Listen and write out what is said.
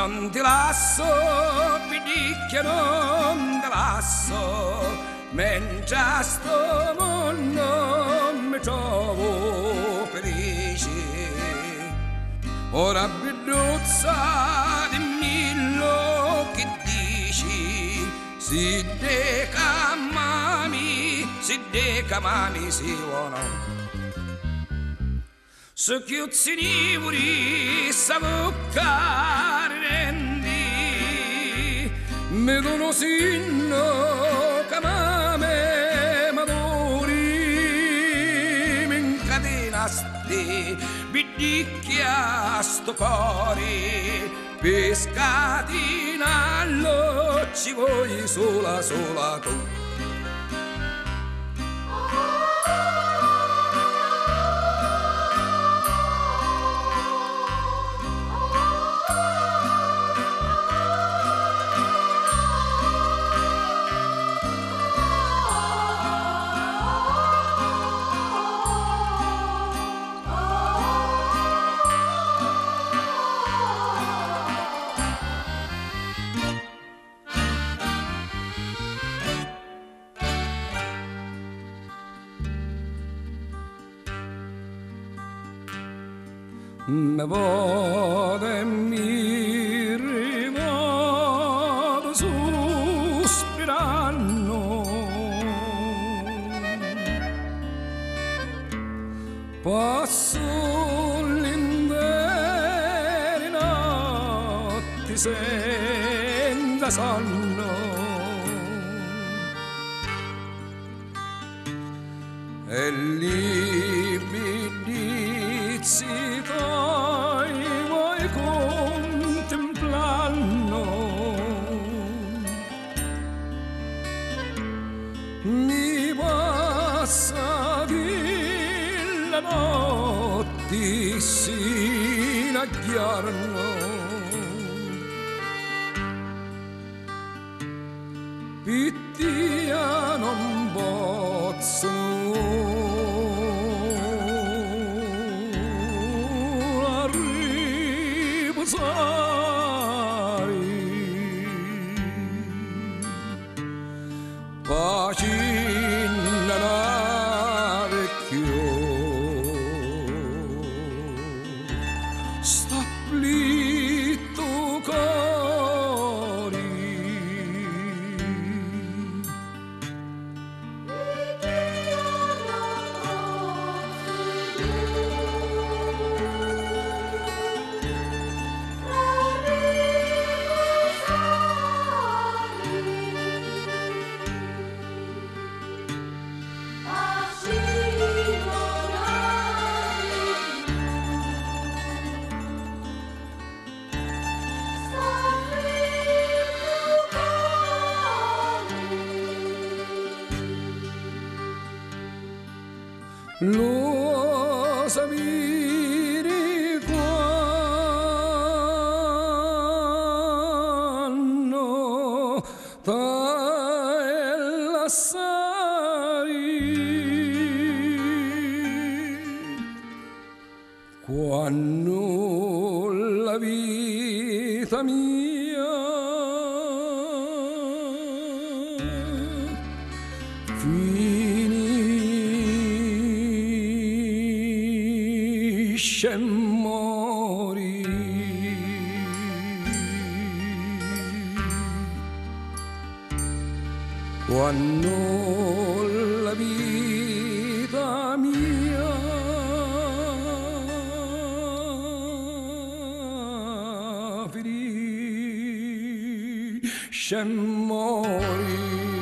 non ti lascio, pidicchia non ti lascio, mentre sto mondo mi trovo felice. Ora biduzza di millo che dici, si deca mami si vuono. Se chiuzzi di muri sa bocca rendi, mi dono sinno che mame maduri, mi incatenasti, bidicchia sto cuore, pescatinallo ci vuoi sola tu. Me vado e mi rivado sospirando, passo l'intere notti senza sonno, e lì bidizi tuoi vuoi contemplando, mi passa di la notte sino a giorno, pittia non posso pacina vecchio sta plitto cori, lo sapere quando t'hai lasciato, quando la vita mia finisce e mori, quando la vita mia finisce e mori.